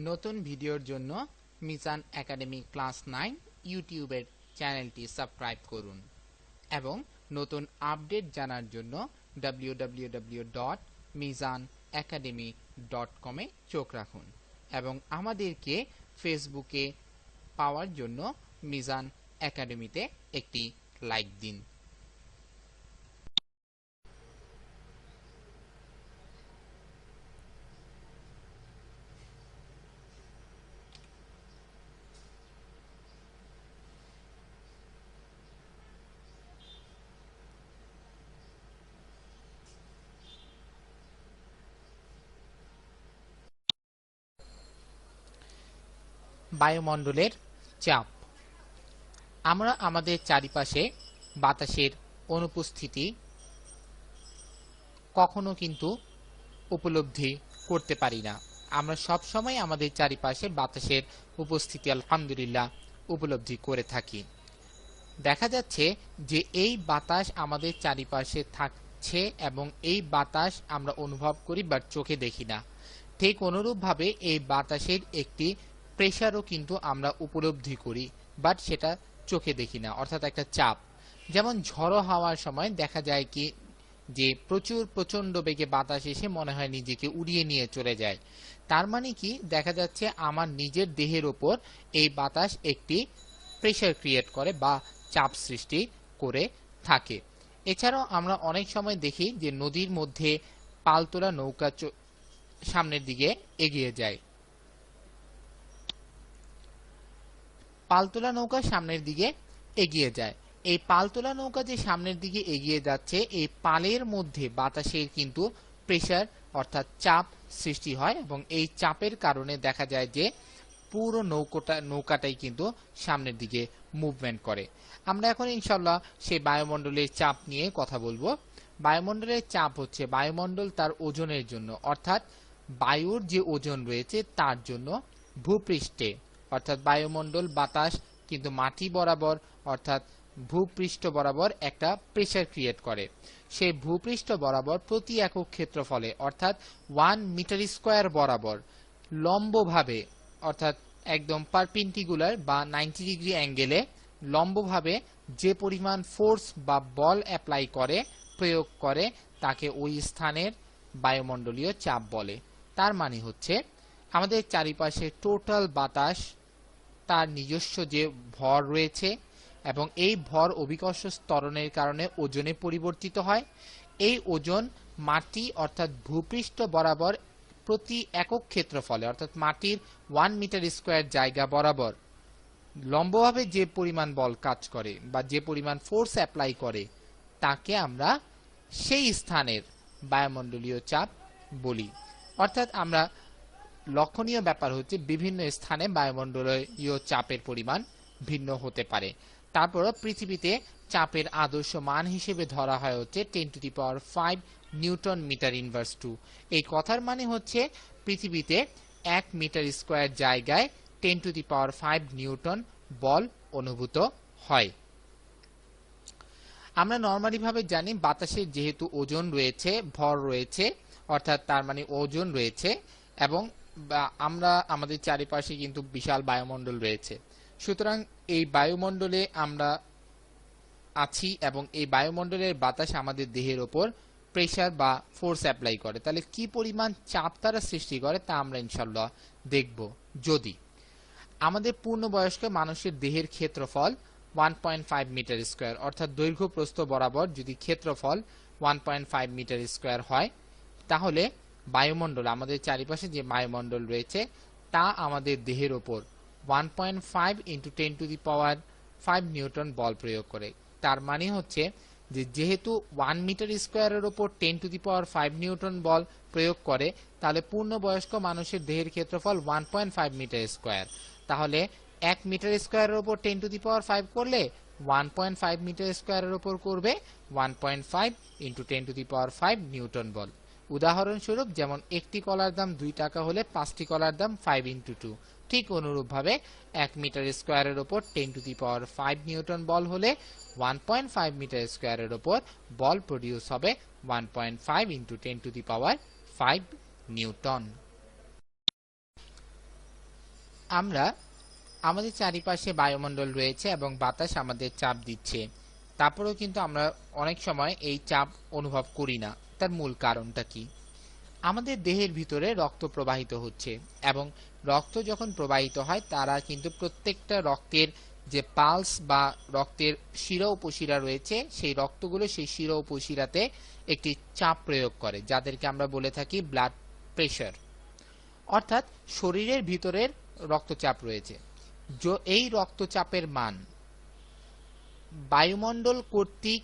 নতুন ভিডিওর জন্য মিজান একাডেমি ক্লাস 9 ইউটিউবের চ্যানেলটি সাবস্ক্রাইব করুন এবং নতুন আপডেট জানার জন্য www.mizanacademy.com এ চোখ রাখুন এবং আমাদেরকে ফেসবুকে পাওয়ার জন্য মিজান একাডেমিতে একটি লাইক দিন। বায়ুমণ্ডলের চাপ। আমরা আমাদের চারিপাশে বাতাসের অনুপস্থিতি কখনো কিন্তু উপলব্ধি করতে পারি না। আমরা সব সময় আমাদের চারিপাশে বাতাসের উপস্থিতি আলহামদুলিল্লাহ উপলব্ধি করে থাকি। দেখা যাচ্ছে যে এই বাতাস আমাদের চারিপাশে থাকছে এবং এই বাতাস আমরা অনুভব করি বাট চোখে দেখি না। ঠিক অনুরূপভাবে এই বাতাসের একটি প্রেসারও কিন্তু আমরা উপলব্ধি করি বাট সেটা চোখে দেখি না, অর্থাৎ একটা চাপ। যেমন ঝড়ো হাওয়ার সময় দেখা যায় কি যে প্রচন্ড বেগে বাতাস এসে মনে হয় নিজেকে উড়িয়ে নিয়ে চলে যায়। তার মানে কি দেখা যাচ্ছে আমার নিজের দেহের ওপর এই বাতাস একটি প্রেসার ক্রিয়েট করে বা চাপ সৃষ্টি করে থাকে। এছাড়াও আমরা অনেক সময় দেখি যে নদীর মধ্যে পালতোলা নৌকা সামনের দিকে এগিয়ে যায়। পালতোলা নৌকা সামনের দিকে এগিয়ে যায়। এই পালতোলা নৌকা যে সামনের দিকে এগিয়ে যাচ্ছে, এই পালের মধ্যে বাতাসের কিন্তু প্রেসার অর্থাৎ চাপ সৃষ্টি হয় এবং এই চাপের কারণে দেখা যায় যে পুরো নৌকাটাই কিন্তু সামনের দিকে মুভমেন্ট করে। আমরা এখন ইনশাল্লাহ সেই বায়ুমণ্ডলের চাপ নিয়ে কথা বলবো। বায়ুমণ্ডলের চাপ হচ্ছে বায়ুমণ্ডল তার ওজনের জন্য, অর্থাৎ বায়ুর যে ওজন রয়েছে তার জন্য ভূপৃষ্ঠে, অর্থাৎ বায়ুমণ্ডল বাতাস কিন্তু মাটি বরাবর অর্থাৎ ভূপৃষ্ঠ বরাবর একটা প্রেসার ক্রিয়েট করে। সেই ভূপৃষ্ঠ বরাবর প্রতি একক ক্ষেত্রফলে অর্থাৎ 1 মিটার স্কয়ার বরাবর লম্বভাবে অর্থাৎ একদম পারপেন্ডিকুলার বা 90 ডিগ্রি অ্যাঙ্গেলে লম্বভাবে যে পরিমাণ ফোর্স বা বল অ্যাপ্লাই করে প্রয়োগ করে তাকে ওই স্থানের বায়ুমণ্ডলীয় চাপ বলে। তার মানে হচ্ছে আমাদের চারিপাশে টোটাল বাতাস তার নিজস্ব যে ভর রয়েছে এবং এই ভর অভিকর্ষ ত্বরণের কারণে ওজনে পরিবর্তিত হয়। এই ওজন মাটি অর্থাৎ ভূপৃষ্ঠ বরাবর প্রতি একক ক্ষেত্রফলে অর্থাৎ মাটির 1 মিটার স্কয়ার জায়গা বরাবর লম্বভাবে যে পরিমাণ বল কাজ করে বা যে পরিমাণ ফোর্স অ্যাপ্লাই করে তাকে আমরা সেই স্থানের বায়ুমণ্ডলীয় চাপ বলি। অর্থাৎ আমরা লক্ষণীয় ব্যাপার হচ্ছে বিভিন্ন স্থানে বায়ুমণ্ডলীয় চাপের পরিমাণ ভিন্ন হতে পারে। তারপরও পৃথিবীতে চাপের আদর্শ মান হিসেবে ধরা হয় হচ্ছে 10⁵ নিউটন মিটার ইনভার্স 2। এই কথার মানে হচ্ছে পৃথিবীতে 1 মিটার স্কয়ার জায়গায় 10⁵ নিউটন বল অনুভূত হয়। আমরা নরমালি ভাবে জানি বাতাসের যেহেতু ওজন রয়েছে, ভর রয়েছে, অর্থাৎ তার মানে ওজন রয়েছে এবং আমরা আমাদের চারিপাশে কিন্তু বিশাল বায়ুমণ্ডল রয়েছে। সুতরাং এই বায়ুমণ্ডলে আমরা আছি এবং এই বায়ুমণ্ডলের বাতাস আমাদের দেহের ওপর প্রেসার বা ফোর্স অ্যাপ্লাই করে। তাহলে কি পরিমাণ চাপ তারা সৃষ্টি করে তা আমরা ইনশাল্লাহ দেখব। যদি আমাদের পূর্ণবয়স্ক মানুষের দেহের ক্ষেত্রফল 1.5 মিটার স্কয়ার অর্থাৎ দৈর্ঘ্য প্রস্থ বরাবর যদি ক্ষেত্রফল 1.5 মিটার স্কয়ার হয়, তাহলে বায়ুমণ্ডল আমাদের চারিপাশে যে বায়ুমণ্ডল রয়েছে তা আমাদের দেহের ওপর 1.5 × 10⁵ নিউটন বল প্রয়োগ করে। তার মানে হচ্ছে যে যেহেতু 1 মিটার স্কয়ারের ওপর 10⁵ নিউটন বল প্রয়োগ করে, তাহলে পূর্ণবয়স্ক মানুষের দেহের ক্ষেত্রফল 1.5 মিটার স্কয়ার। তাহলে 1 মিটার স্কয়ারের ওপর 10⁵ করলে 1.5 মিটার স্কয়ারের ওপর করবে 1.5 × 10⁵ নিউটন বল। উদাহরণস্বরূপ যেমন একটি কলার দাম 2 টাকা হলে 5টি কলার দাম 5 × 2। ঠিক অনুরূপভাবে 1 মিটার স্কয়ারের ওপর 10⁵ নিউটন বল হলে 1.5 মিটার স্কয়ারের ওপর বল প্রডিউস হবে 1.5 × 10⁵ নিউটন। আমরা আমাদের চারিপাশে বায়ুমণ্ডল রয়েছে এবং বাতাস আমাদের চাপ দিচ্ছে, তারপরেও কিন্তু আমরা অনেক সময় এই চাপ অনুভব করি না। তার মূল কারণটা কি? আমাদের দেহের ভিতরে রক্ত প্রবাহিত হচ্ছে এবং রক্ত যখন প্রবাহিত হয় তারা কিন্তু প্রত্যেকটা রক্তের যে পালস বা রক্তের শিরা উপশিরা রয়েছে সেই রক্তগুলো সেই শিরা উপশিরাতে একটি চাপ প্রয়োগ করে, যাদেরকে আমরা বলে থাকি ব্লাড প্রেশার। অর্থাৎ শরীরের ভিতরের রক্তচাপ রয়েছে, এই রক্তচাপের মান বায়ুমণ্ডল কর্তৃক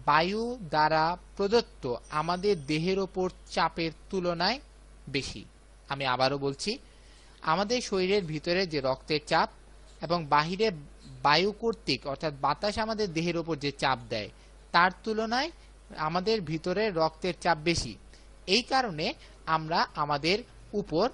বায়ু দ্বারা প্রদত্ত আমাদের দেহের ওপর চাপের তুলনায় বেশি। আমি আবারও বলছি, আমাদের শরীরের ভিতরে যে রক্তের চাপ এবং বাহিরে বায়ু কর্তৃক অর্থাৎ বাতাস আমাদের দেহের ওপর যে চাপ দেয় তার তুলনায় আমাদের ভিতরে রক্তের চাপ বেশি। এই কারণে আমরা আমাদের উপর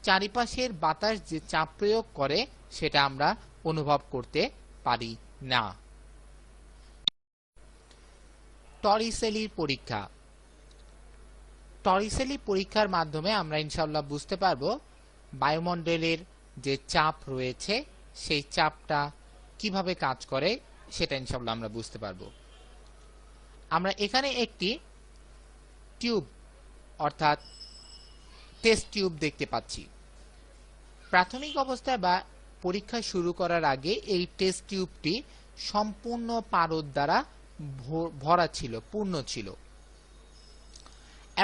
চারিপাশের বাতাস যে চাপ প্রয়োগ করে সেটা আমরা অনুভব করতে পারি না। টরিসেলি পরীক্ষা। টরিসেলি পরীক্ষার মাধ্যমে আমরা ইনশাআল্লাহ বুঝতে পারবো বায়ুমণ্ডলের যে চাপ রয়েছে সেই চাপটা কিভাবে কাজ করে, সেটা ইনশাআল্লাহ আমরা বুঝতে পারবো। আমরা এখানে একটি টিউব অর্থাৎ টেস্ট টিউব দেখতে পাচ্ছি। প্রাথমিক অবস্থায় বা পরীক্ষা শুরু করার আগে এই টেস্ট টিউবটি সম্পূর্ণ পারদ দ্বারা ভরা ছিল, পূর্ণ ছিল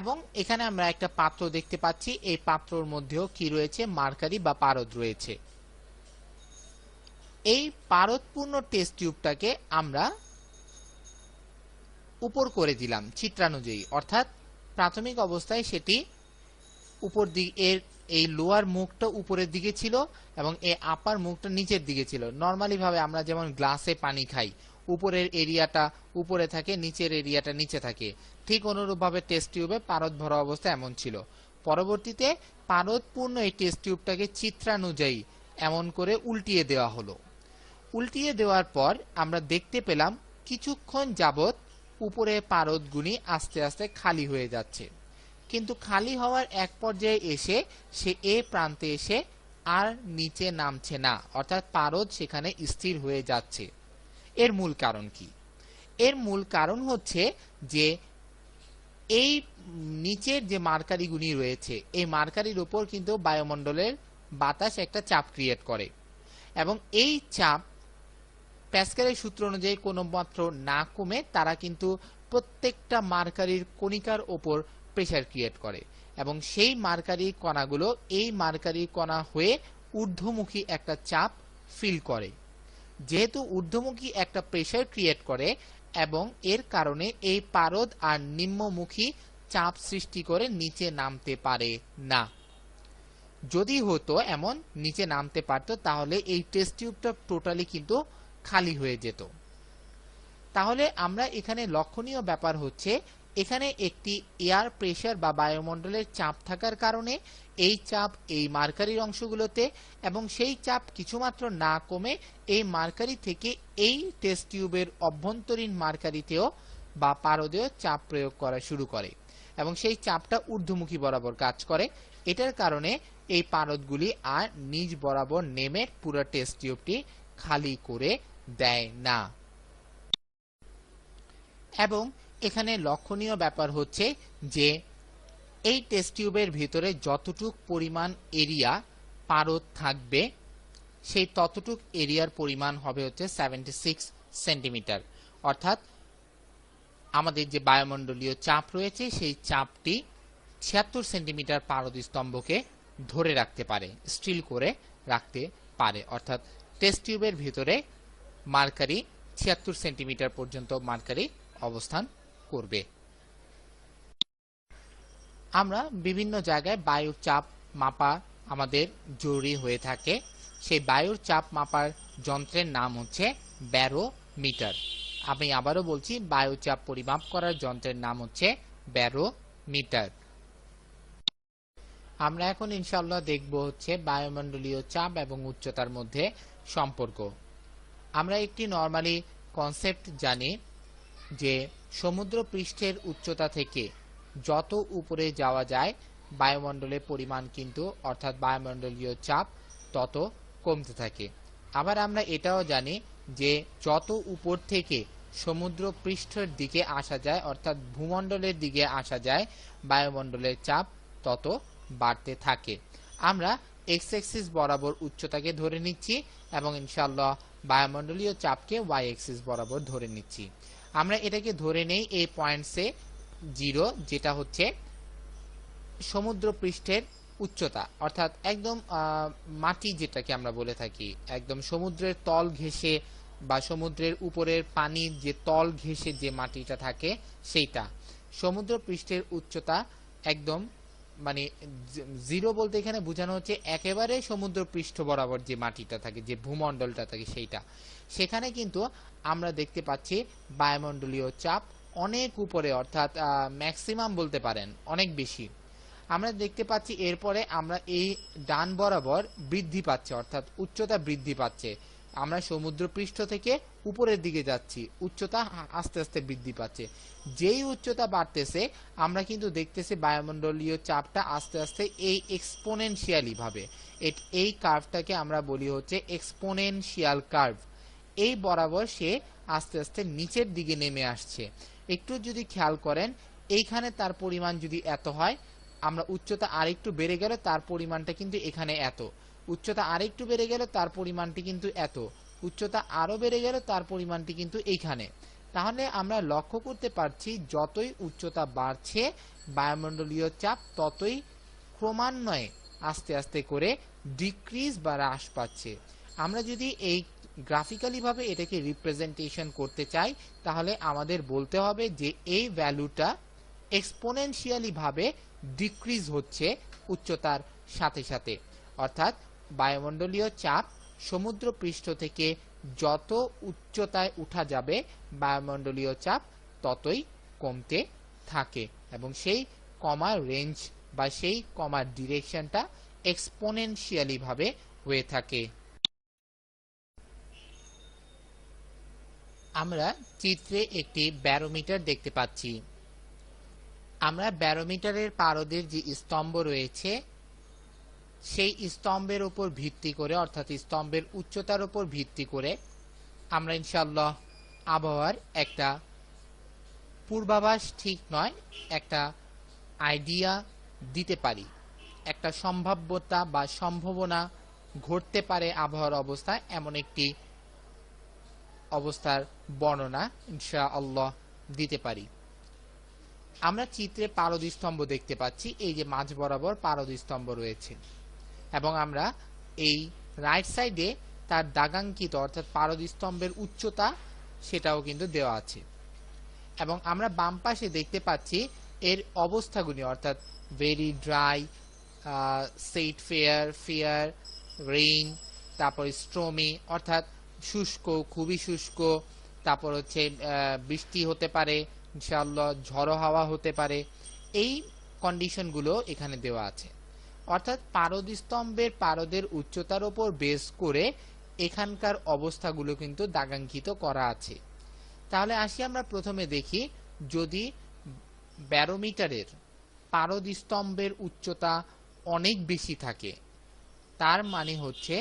এবং এখানে আমরা একটা পাত্র দেখতে পাচ্ছি। এই পাত্রর মধ্যেও কি রয়েছে? মার্কারি বা পারদ রয়েছে। এই পারদপূর্ণ টেস্ট টিউবটাকে আমরা উপর করে দিলাম চিত্রানুযায়ী, অর্থাৎ প্রাথমিক অবস্থায় সেটি উপর দিকে, এর এই লোয়ার মুখটা উপরের দিকে ছিল এবং এই আপার মুখটা নিচের দিকে ছিল। নরমালি ভাবে আমরা যেমন গ্লাসে পানি খাই, উপরের এরিয়াটা উপরে থাকে, নিচের এরিয়াটা নিচে থাকে, ঠিক অনুরূপভাবে টেস্ট টিউবে পারদ ভরা অবস্থা এমন ছিল। পরবর্তীতে পারদপূর্ণ এই টেস্ট টিউবটাকে চিত্রানুযায়ী এমন করে উল্টিয়ে দেওয়া হলো। উল্টিয়ে দেওয়ার পর আমরা দেখতে পেলাম কিছুক্ষণ যাবত উপরে পারদগুলি আস্তে আস্তে খালি হয়ে যাচ্ছে, কিন্তু খালি হওয়ার এক পর্যায়ে এসে সে এ প্রান্তে এসে আর নিচে নামছে না, অর্থাৎ পারদ সেখানে স্থির হয়ে যাচ্ছে। এর মূল কারণ কি? এর মূল কারণ হচ্ছে যে এই নিচের যে মার্কারিগুলি রয়েছে এই মার্কারির উপর কিন্তু বায়ুমণ্ডলের বাতাস একটা চাপ ক্রিয়েট করে এবং এই চাপ প্যাসকেলের সূত্র অনুযায়ী কোনো মাত্র না কমে তারা কিন্তু প্রত্যেকটা মার্কারির কণিকার ওপর প্রেসার ক্রিয়েট করে এবং সেই মার্কারি কণাগুলো এই মার্কারি কণা হয়ে ঊর্ধ্বমুখী একটা চাপ ফিল করে। যেহেতু ঊর্ধ্বমুখী একটা প্রেসার ক্রিয়েট করে এবং এর কারণে এই পারদ আর নিম্নমুখী চাপ সৃষ্টি করে নিচে নামতে পারে না। যদি হতো এমন নিচে নামতে পারত তাহলে এই টেস্ট টিউবটা টোটালি কিন্তু খালি হয়ে যেত। তাহলে আমরা এখানে লক্ষণীয় ব্যাপার হচ্ছে এখানে একটি এয়ার প্রেসার বা বায়ুমণ্ডলের চাপ থাকার কারণে এই চাপ এই মার্কারির অংশগুলোতে এবং সেই চাপ কিছুমাত্র না কমে এই মার্কারি থেকে এই টেস্ট টিউবের অভ্যন্তরীণ মার্কারিতেও বা পারদেও চাপ প্রয়োগ করা শুরু করে এবং সেই চাপটা ঊর্ধ্বমুখী বরাবর কাজ করে। এটার কারণে এই পারদগুলি আর নিচ বরাবর নেমে পুরো টেস্ট টিউবটি খালি করে দেয় না। এবং এখানে লক্ষণীয় ব্যাপার হচ্ছে যে এই টেস্ট টিউবের ভিতরে যতটুক পরিমাণ এরিয়া পারদ থাকবে সেই ততটুক এরিয়ার পরিমাণ হবে হচ্ছে 76 সেন্টিমিটার, অর্থাৎ আমাদের যে বায়ুমণ্ডলীয় চাপ রয়েছে সেই চাপটি 76 সেন্টিমিটার পারদ স্তম্ভকে ধরে রাখতে পারে, স্টিল করে রাখতে পারে। অর্থাৎ টেস্ট টিউবের ভিতরে মার্কারি 76 সেন্টিমিটার পর্যন্ত মার্কারি অবস্থান করবে। আমরা বিভিন্ন জায়গায় বায়ুর চাপ মাপা আমাদের জরুরি হয়ে থাকে। সেই বায়ুর চাপ মাপার যন্ত্রের নাম হচ্ছে ব্যারোমিটার। আমি আবারও বলছি, বায়ু চাপ পরিমাপ করার যন্ত্রের নাম হচ্ছে ব্যারোমিটার। আমরা এখন ইনশাআল্লাহ দেখব হচ্ছে বায়ুমণ্ডলীয় চাপ এবং উচ্চতার মধ্যে সম্পর্ক। আমরা একটি নরমালি কনসেপ্ট জানি যে সমুদ্র পৃষ্ঠের উচ্চতা থেকে যত উপরে যাওয়া যায় বায়ুমণ্ডলের পরিমাণ কিন্তু অর্থাৎ বায়ুমণ্ডলীয় চাপ তত কমতে থাকে। আবার আমরা এটাও জানি যে যত উপর থেকে সমুদ্র পৃষ্ঠের দিকে আসা যায় অর্থাৎ ভূমণ্ডলের দিকে আসা যায় বায়ুমণ্ডলের চাপ তত বাড়তে থাকে। আমরা এক্স অ্যাক্সিস বরাবর উচ্চতাকে ধরে নিচ্ছি এবং ইনশাআল্লাহ বায়ুমণ্ডলীয় চাপকে ওয়াই অ্যাক্সিস বরাবর ধরে নিচ্ছি। আমরা এটাকে ধরে নেই এই পয়েন্টসে 0, যেটা হচ্ছে সমুদ্র পৃষ্ঠের উচ্চতা অর্থাৎ একদম মাটি যেটাকে আমরা বলে থাকি একদম সমুদ্রের তল ঘেঁষে বা সমুদ্রের উপরের পানির যে তল ঘেঁষে যে মাটিটা থাকে সেইটা। সমুদ্র পৃষ্ঠের উচ্চতা একদম মানে 0 বলতে এখানে বোঝানো হচ্ছে একেবারে সমুদ্র পৃষ্ঠ বরাবর যে মাটিটা থাকে যে ভূমণ্ডলটা থাকে সেইটা। সেখানে কিন্তু আমরা দেখতে পাচ্ছি বায়ুমণ্ডলীয় চাপ অনেক উপরে অর্থাৎ ম্যাক্সিমাম বলতে পারেন অনেক বেশি। আমরা দেখতে পাচ্ছি এরপরে আমরা এই ডান বরাবর বৃদ্ধি পাচ্ছে অর্থাৎ উচ্চতা বৃদ্ধি পাচ্ছে। আমরা সমুদ্র পৃষ্ঠ থেকে উপরের দিকে যাচ্ছি, উচ্চতা আস্তে আস্তে বৃদ্ধি পাচ্ছে। যেই উচ্চতা বাড়তেছে আমরা কিন্তু দেখতেছি বায়ুমণ্ডলীয় চাপটা আস্তে আস্তে এই এক্সপোনেনশিয়ালি ভাবে এই কার্ভটাকে আমরা বলি হচ্ছে এক্সপোনেনশিয়াল কার্ভ। এই বরাবর সে আস্তে আস্তে নিচের দিকে নেমে আসছে। একটু যদি খেয়াল করেন এইখানে তার পরিমাণ যদি এত হয়, আমরা উচ্চতা আরেকটু বেড়ে গেল তার পরিমাণটা কিন্তু এখানে এত, উচ্চতা আরেকটু বেড়ে গেল তার পরিমাণটি কিন্তু এত, উচ্চতা আরো বেড়ে গেল তার পরিমাণটি কিন্তু এইখানে। তাহলে আমরা লক্ষ্য করতে পারছি যতই উচ্চতা বাড়ছে বায়ুমণ্ডলীয় চাপ ততই ক্রমান্বয়ে আস্তে আস্তে করে ডিক্রিজ বা হ্রাস পাচ্ছে। আমরা যদি এই গ্রাফিক্যালি ভাবে এটাকে রিপ্রেজেন্টেশন করতে চাই তাহলে আমাদের বলতে হবে যে এই ভ্যালুটা এক্সপোনেনশিয়ালি ভাবে ডিক্রিজ হচ্ছে উচ্চতার সাথে সাথে, অর্থাৎ বায়ুমণ্ডলীয় চাপ সমুদ্র পৃষ্ঠ থেকে যত উচ্চতায় উঠা যাবে বায়ুমণ্ডলীয় চাপ ততই কমতে থাকে এবং সেই কমার রেঞ্জ বা সেই কমার ডিরেকশনটা এক্সপোনেনশিয়ালি ভাবে হয়ে থাকে। আমরা চিত্রে একটি ব্যারোমিটার দেখতে পাচ্ছি। আমরা ব্যারোমিটারের পারদের যে স্তম্ভ রয়েছে সেই স্তম্ভের উপর ভিত্তি করে অর্থাৎ স্তম্ভের উচ্চতার উপর ভিত্তি করে আমরা ইনশাআল্লাহ আবহাওয়ার একটা পূর্বাভাস ঠিক নয় একটা আইডিয়া দিতে পারি, একটা সম্ভাব্যতা বা সম্ভাবনা ঘটতে পারে আবহাওয়ার অবস্থায় এমন একটি অবস্থার বর্ণনা ইনশাআল্লাহ দিতে পারি। আমরা চিত্রে পারদ স্তম্ভ দেখতে পাচ্ছি, এই যে মাঝ বরাবর পারদ স্তম্ভ রয়েছে এবং আমরা এই রাইট সাইডে তার দাগাঙ্কিত অর্থাৎ পারদ স্তম্ভের উচ্চতা সেটাও কিন্তু দেওয়া আছে এবং আমরা বাম পাশে দেখতে পাচ্ছি এর অবস্থাগুলি অর্থাৎ very dry, set fair, fair, rain, তারপর স্ট্রমি অর্থাৎ শুষ্ক, খুবই শুষ্ক, তারপর হচ্ছে বৃষ্টি হতে পারে ইনশাআল্লাহ, ঝড়ো হাওয়া হতে পারে, এই কন্ডিশনগুলো এখানে দেওয়া আছে। অর্থাৎ পারদ স্তম্ভের পারদের উচ্চতার উপর বেস করে এখানকার অবস্থাগুলো কিন্তু দাগাঙ্কিত করা আছে। তাহলে আসি আমরা প্রথমে দেখি যদি ব্যারোমিটারের পারদ স্তম্ভের উচ্চতা অনেক বেশি থাকে তার মানে হচ্ছে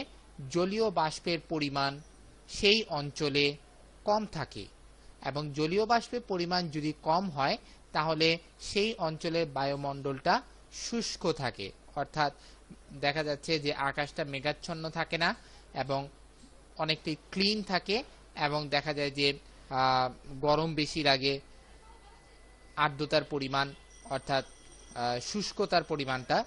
জলীয় বাষ্পের পরিমাণ সেই অঞ্চলে কম থাকে এবং জলীয় বাষ্পের পরিমাণ যদি কম হয় তাহলে সেই অঞ্চলের বায়ুমণ্ডলটা শুষ্ক থাকে, অর্থাৎ দেখা যাচ্ছে যে আকাশটা মেঘাচ্ছন্ন থাকে না এবং অনেকটাই ক্লিন থাকে এবং দেখা যায় যে গরম বেশি লাগে, আর্দ্রতার পরিমাণ অর্থাৎ শুষ্কতার পরিমাণটা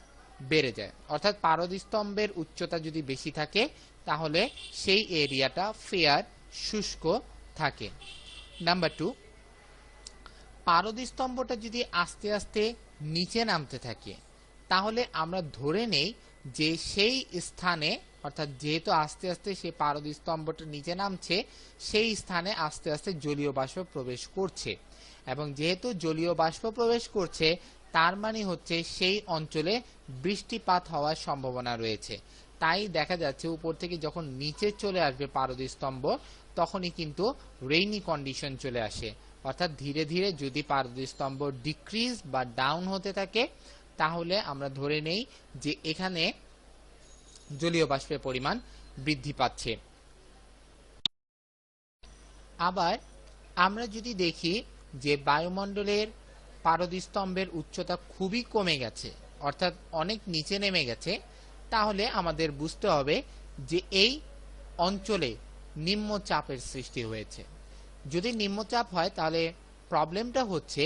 বেড়ে যায়। অর্থাৎ পারদ স্তম্ভের উচ্চতা যদি বেশি থাকে তাহলে সেই এরিয়াটা ফেয়ার, শুষ্ক থাকে। নাম্বার 2, পারদ স্তম্ভটা যদি আস্তে আস্তে নিচে নামতে থাকে তাহলে আমরা ধরে নেই যে সেই স্থানে অর্থাৎ যেহেতু আস্তে আস্তে সেই পারদ স্তম্ভটা নিচে নামছে সেই স্থানে আস্তে আস্তে জলীয় বাষ্প প্রবেশ করছে এবং যেহেতু জলীয় বাষ্প প্রবেশ করছে তার মানে হচ্ছে সেই অঞ্চলে বৃষ্টিপাত হওয়ার সম্ভাবনা রয়েছে। তাই দেখা যাচ্ছে উপর থেকে যখন নিচে চলে আসবে পারদ স্তম্ভ তখনই কিন্তু রেইনি কন্ডিশন চলে আসে, অর্থাৎ ধীরে ধীরে যদি পারদ স্তম্ভ ডিক্রিজ বা ডাউন হতে থাকে তাহলে আমরা ধরে নেই যে এখানে জলীয় বাষ্পের পরিমাণ বৃদ্ধি পাচ্ছে। আবার আমরা যদি দেখি যে বায়ুমণ্ডলের পারদস্তম্ভের উচ্চতা খুবই কমে গেছে, অর্থাৎ অনেক নিচে নেমে গেছে, তাহলে আমাদের বুঝতে হবে যে এই অঞ্চলে নিম্নচাপের সৃষ্টি হয়েছে। যদি নিম্নচাপ হয় তাহলে প্রবলেমটা হচ্ছে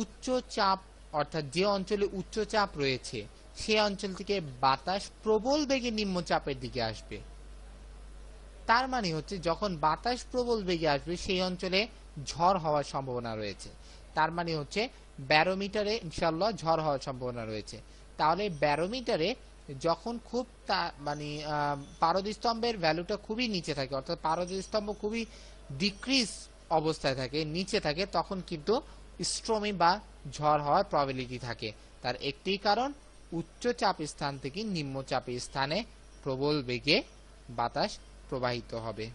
উচ্চচাপ, অর্থাৎ যে অঞ্চলে উচ্চচাপ রয়েছে সেই অঞ্চল থেকে বাতাস প্রবল বেগে নিম্নচাপের দিকে আসবে। তার মানে হচ্ছে যখন বাতাস প্রবল বেগে আসবে সেই অঞ্চলে ঝড় হওয়ার সম্ভাবনা রয়েছে। তার মানে হচ্ছে ব্যারোমিটারে ইনশাআল্লাহ ঝড় হওয়ার সম্ভাবনা রয়েছে। তাহলে ব্যারোমিটারে যখন খুব মানে পারদস্তম্ভের ভ্যালুটা খুবই নিচে থাকে, অর্থাৎ পারদস্তম্ভ খুবই ডিক্রিজ অবস্থায় থাকে, নিচে থাকে, তখন কিন্তু স্ট্রমি বা ঝড় হওয়ার প্রবাবিলিটি থাকে। তার একটি কারণ উচ্চচাপ স্থান থেকে নিম্নচাপ স্থানে প্রবল বেগে বাতাস প্রবাহিত হবে।